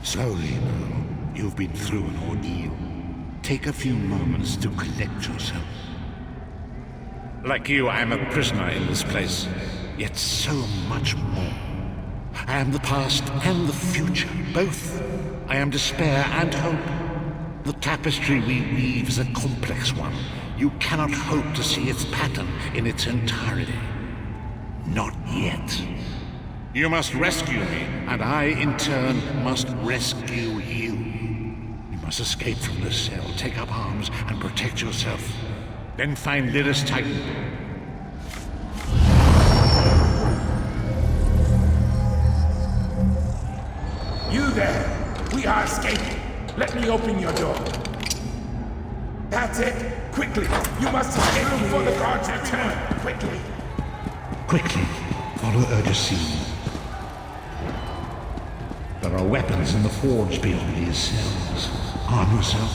Slowly now. You've been through an ordeal. Take a few moments to collect yourself. Like you, I am a prisoner in this place, yet so much more. I am the past and the future, both. I am despair and hope. The tapestry we weave is a complex one. You cannot hope to see its pattern in its entirety. Not yet. You must rescue me, and I, in turn, must rescue you. You must escape from this cell, take up arms, and protect yourself. Then find Lyris Titan. You there! We are escaping! Let me open your door. That's it! Quickly! You must escape before the guards return! Quickly! Quickly, follow Urgesine. There are weapons in the forge beyond these cells. Arm yourself.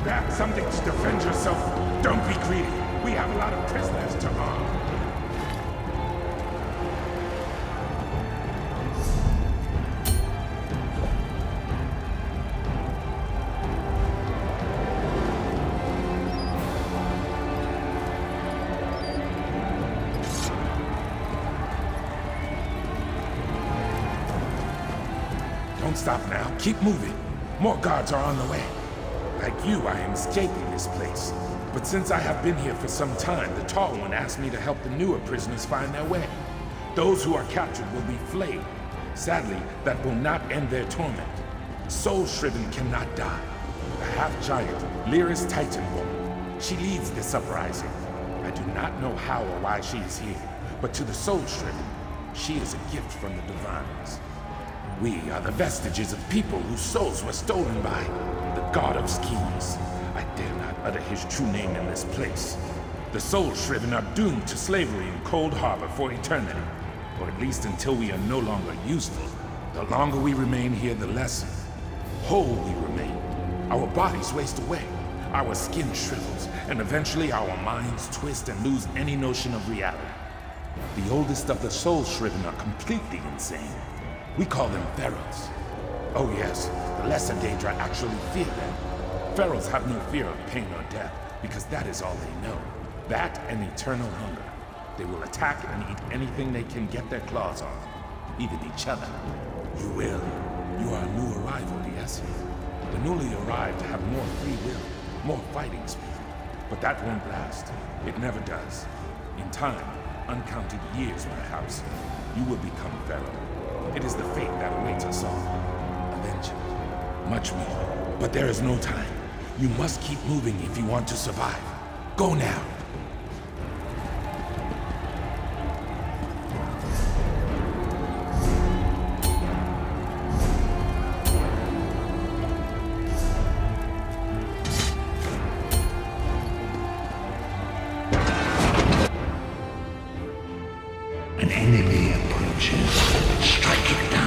Grab something to defend yourself. Don't be greedy. We have a lot of prisoners to arm. Don't stop now. Keep moving. More guards are on the way. Like you, I am escaping this place. But since I have been here for some time, the Tall One asked me to help the newer prisoners find their way. Those who are captured will be flayed. Sadly, that will not end their torment. Soul Shriven cannot die. The half-giant, Lyris Titan will. She leads this uprising. I do not know how or why she is here, but to the Soul Shriven, she is a gift from the Divines. We are the vestiges of people whose souls were stolen by the God of Schemes. I dare not utter his true name in this place. The Soul Shriven are doomed to slavery in Cold Harbor for eternity, or at least until we are no longer useful. The longer we remain here, the less whole we remain. Our bodies waste away, our skin shrivels, and eventually our minds twist and lose any notion of reality. The oldest of the Soul Shriven are completely insane. We call them Pharaohs. Oh yes, the Lesser Daedra actually fear them. Pharaohs have no fear of pain or death, because that is all they know. That and eternal hunger. They will attack and eat anything they can get their claws on. Even each other. You will. You are a new arrival, yes? The newly arrived have more free will, more fighting spirit. But that won't last. It never does. In time, uncounted years perhaps, you will become Pharaoh. It is the fate that awaits us all. Eventually. Much more. But there is no time. You must keep moving if you want to survive. Go now. An enemy approaches. Strike it down.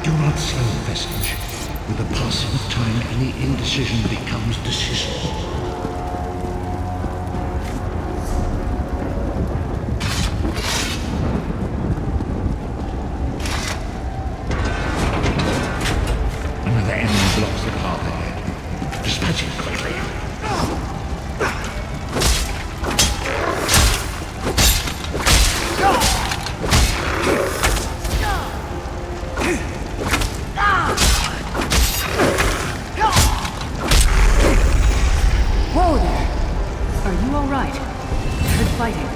Do not slow vestige. With the passing of time, any indecision becomes decision. Another enemy blocks the path ahead. Dispatch it quickly. Whoa there! Are you alright? I heard fighting.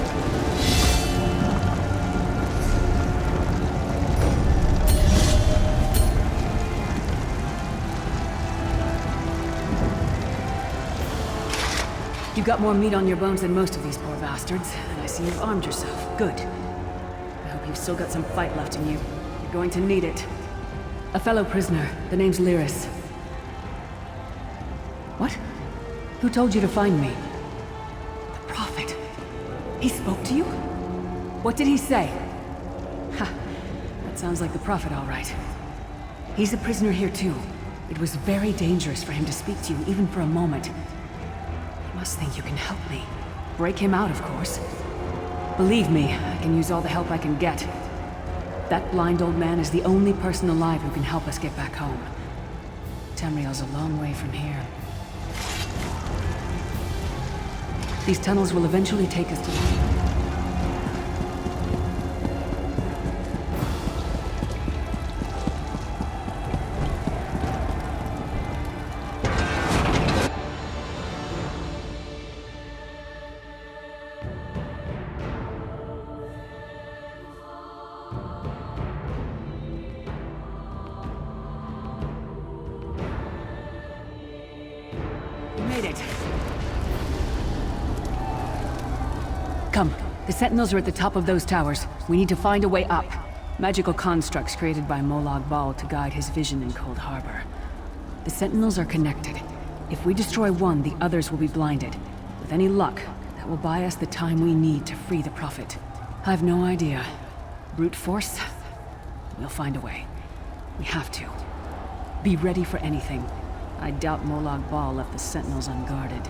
You've got more meat on your bones than most of these poor bastards, and I see you've armed yourself. Good. I hope you've still got some fight left in you. You're going to need it. A fellow prisoner. The name's Lyris. What? Who told you to find me? The Prophet. He spoke to you? What did he say? Ha. That sounds like the Prophet, all right. He's a prisoner here too. It was very dangerous for him to speak to you, even for a moment. You must think you can help me. Break him out, of course. Believe me, I can use all the help I can get. That blind old man is the only person alive who can help us get back home. Tamriel's a long way from here. These tunnels will eventually take us to... Come. The Sentinels are at the top of those towers. We need to find a way up. Magical constructs created by Molag Bal to guide his vision in Cold Harbor. The Sentinels are connected. If we destroy one, the others will be blinded. With any luck, that will buy us the time we need to free the Prophet. I've no idea. Brute force? We'll find a way. We have to. Be ready for anything. I doubt Molag Bal left the Sentinels unguarded.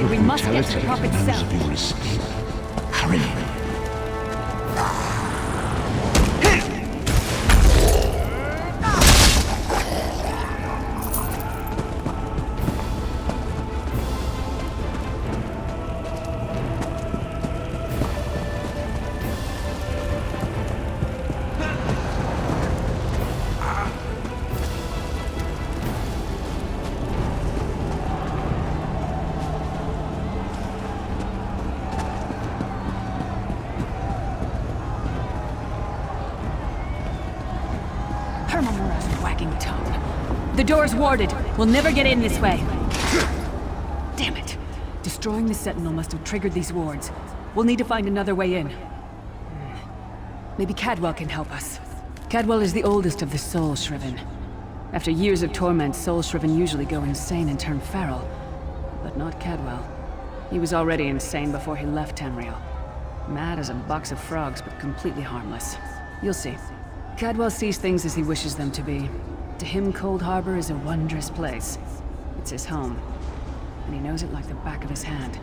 We must get to the Prophet's cell. Of your escape. Hurry. The door's warded. We'll never get in this way. Damn it. Destroying the Sentinel must have triggered these wards. We'll need to find another way in. Maybe Cadwell can help us. Cadwell is the oldest of the Soul Shriven. After years of torment, Soul Shriven usually go insane and turn feral. But not Cadwell. He was already insane before he left Tamriel. Mad as a box of frogs, but completely harmless. You'll see. Cadwell sees things as he wishes them to be. To him, Cold Harbor is a wondrous place. It's his home. And he knows it like the back of his hand.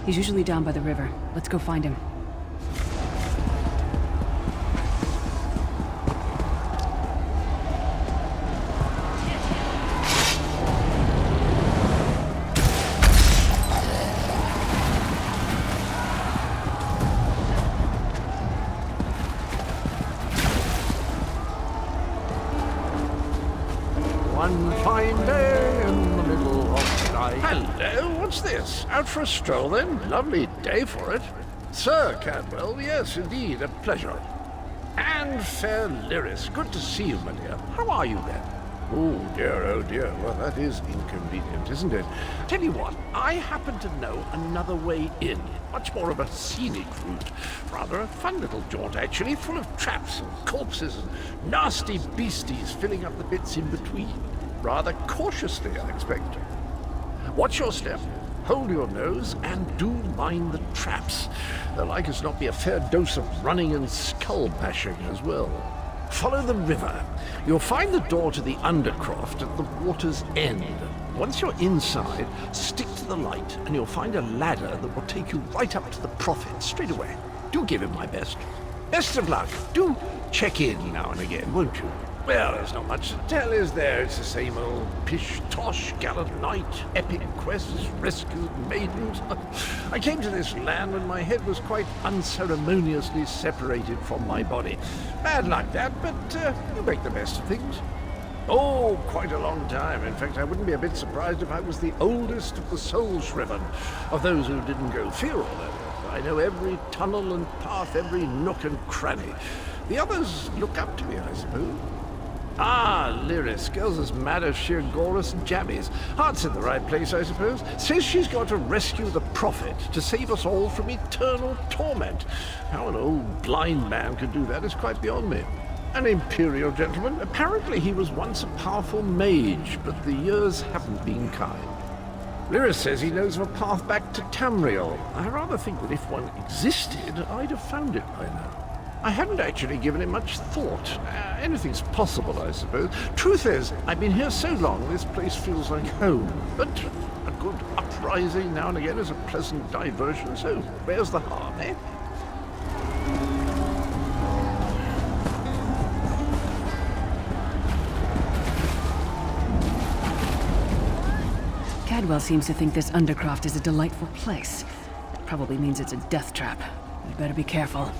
He's usually down by the river. Let's go find him. One fine day in the middle of the night. Hello, what's this? Out for a stroll then? Lovely day for it. Sir Cadwell, yes, indeed, a pleasure. And fair Lyris, good to see you, my dear. How are you then? Oh dear. Well, that is inconvenient, isn't it? Tell you what, I happen to know another way in. Much more of a scenic route. Rather a fun little jaunt, actually, full of traps and corpses and nasty beasties filling up the bits in between. Rather cautiously, I expect. Watch your step. Hold your nose, and do mind the traps. There'll like as not be a fair dose of running and skull bashing as well. Follow the river. You'll find the door to the Undercroft at the water's end. Once you're inside, stick to the light, and you'll find a ladder that will take you right up to the Prophet straight away. Do give him my best. Best of luck. Do check in now and again, won't you? Well, there's not much to tell, is there? It's the same old pish-tosh, gallant knight, epic quests, rescued maidens. I came to this land when my head was quite unceremoniously separated from my body. Bad luck that, but you make the best of things. Oh, quite a long time. In fact, I wouldn't be a bit surprised if I was the oldest of the soul-shriven, of those who didn't go feral. I know every tunnel and path, every nook and cranny. The others look up to me, I suppose. Ah, Lyris, girl's as mad as sheer Gorus and jammies. Heart's in the right place, I suppose. Says she's got to rescue the Prophet to save us all from eternal torment. How an old blind man could do that is quite beyond me. An imperial gentleman. Apparently he was once a powerful mage, but the years haven't been kind. Lyris says he knows of a path back to Tamriel. I rather think that if one existed, I'd have found it by now. I hadn't actually given it much thought. Anything's possible, I suppose. Truth is, I've been here so long, this place feels like home. But a good uprising now and again is a pleasant diversion, so where's the harm, eh? Cadwell seems to think this Undercroft is a delightful place. Probably means it's a death trap. You better be careful.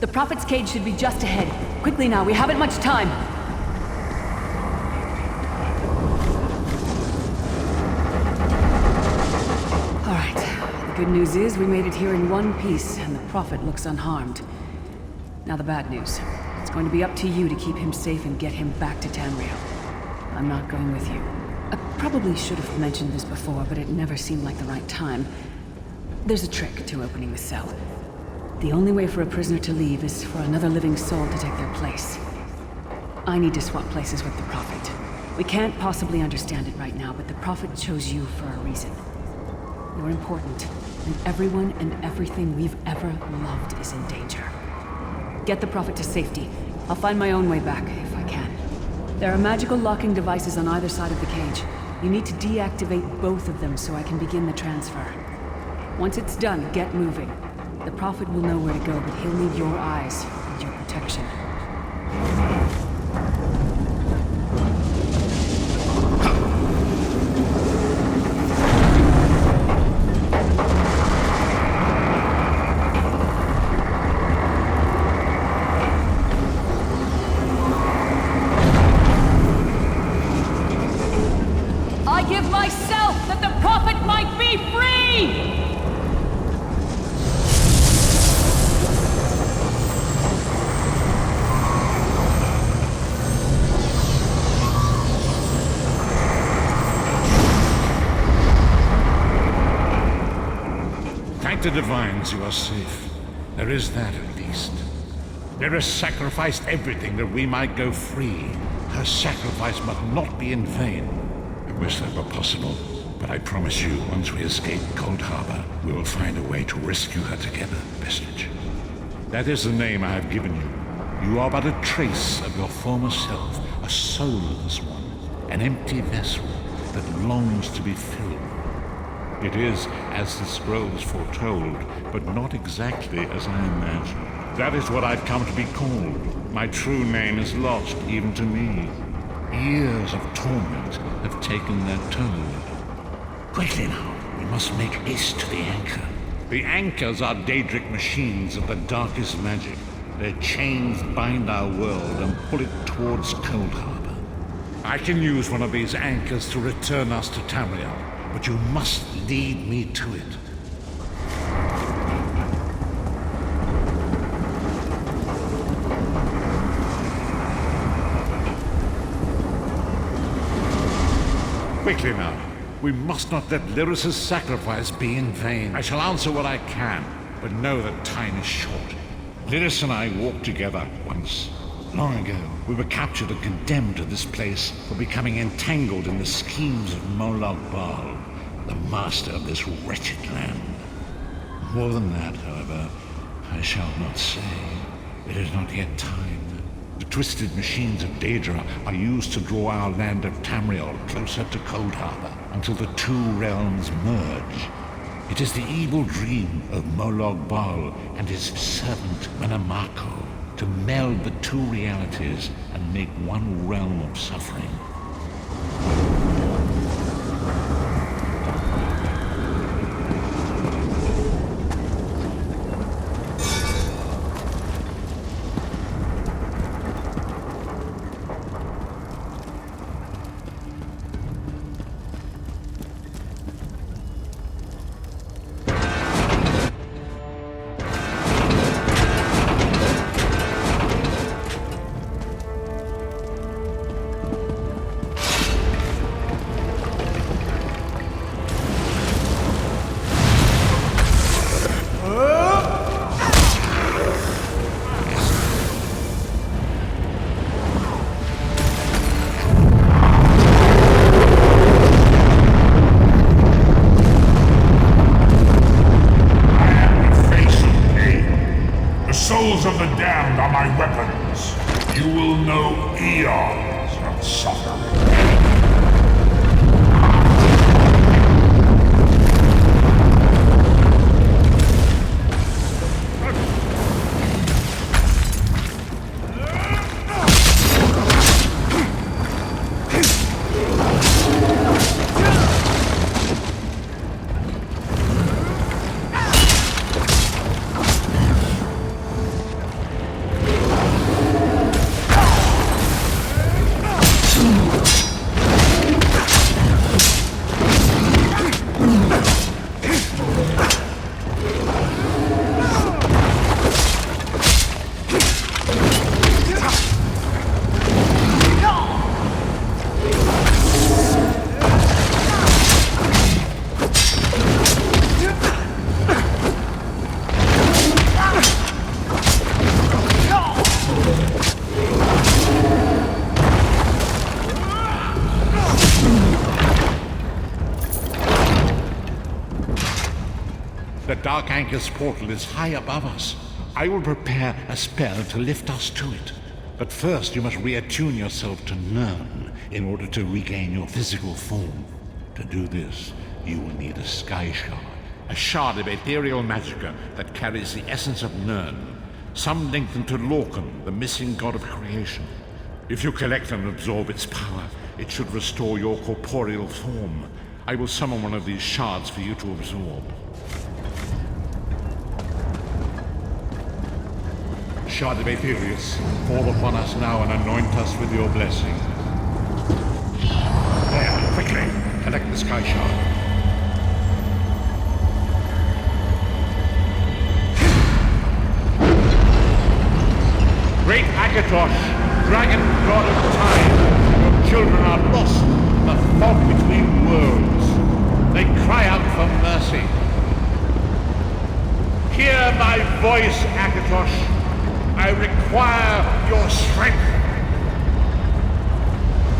The Prophet's cage should be just ahead. Quickly now, we haven't much time. Alright, the good news is we made it here in one piece, and the Prophet looks unharmed. Now the bad news. It's going to be up to you to keep him safe and get him back to Tamriel. I'm not going with you. I probably should have mentioned this before, but it never seemed like the right time. There's a trick to opening the cell. The only way for a prisoner to leave is for another living soul to take their place. I need to swap places with the Prophet. We can't possibly understand it right now, but the Prophet chose you for a reason. You're important, and everyone and everything we've ever loved is in danger. Get the Prophet to safety. I'll find my own way back, if I can. There are magical locking devices on either side of the cage. You need to deactivate both of them so I can begin the transfer. Once it's done, get moving. The Prophet will know where to go, but he'll need your eyes and your protection. Like the divines, you are safe. There is that at least. Lyris sacrificed everything that we might go free. Her sacrifice must not be in vain. I wish that were possible, but I promise you, once we escape Cold Harbor, we will find a way to rescue her together, Vestige. That is the name I have given you. You are but a trace of your former self, a soulless one, an empty vessel that longs to be filled. It is as the scrolls foretold, but not exactly as I imagined. That is what I've come to be called. My true name is lost even to me. Years of torment have taken their toll. Quickly now, we must make haste to the anchor. The anchors are Daedric machines of the darkest magic. Their chains bind our world and pull it towards Cold Harbor. I can use one of these anchors to return us to Tamriel, but you must lead me to it. Quickly now. We must not let Lyris' sacrifice be in vain. I shall answer what I can, but know that time is short. Lyris and I walked together once. Long ago, we were captured and condemned to this place for becoming entangled in the schemes of Molag Bal, the master of this wretched land. More than that, however, I shall not say. It is not yet time. The twisted machines of Daedra are used to draw our land of Tamriel closer to Cold Harbor until the two realms merge. It is the evil dream of Molag Bal and his servant Manamako to meld the two realities and make one realm of suffering. Souls of the damned are my weapons. You will know eons of suffering. The Dark Anchor's portal is high above us. I will prepare a spell to lift us to it. But first you must reattune yourself to Nirn in order to regain your physical form. To do this, you will need a Sky Shard. A shard of ethereal magicka that carries the essence of Nirn. Some link them to Lorcan, the missing god of creation. If you collect and absorb its power, it should restore your corporeal form. I will summon one of these shards for you to absorb. Shard of Aetherius, fall upon us now and anoint us with your blessing. There, quickly, collect the Sky Shard. Great Akatosh, dragon god of time, your children are lost in the fog between worlds. They cry out for mercy. Hear my voice, Akatosh. I require your strength.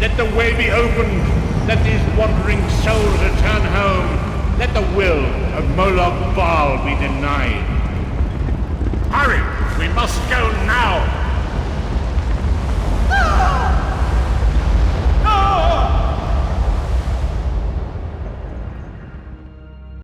Let the way be opened. Let these wandering souls return home. Let the will of Moloch Baal be denied. Hurry! We must go now!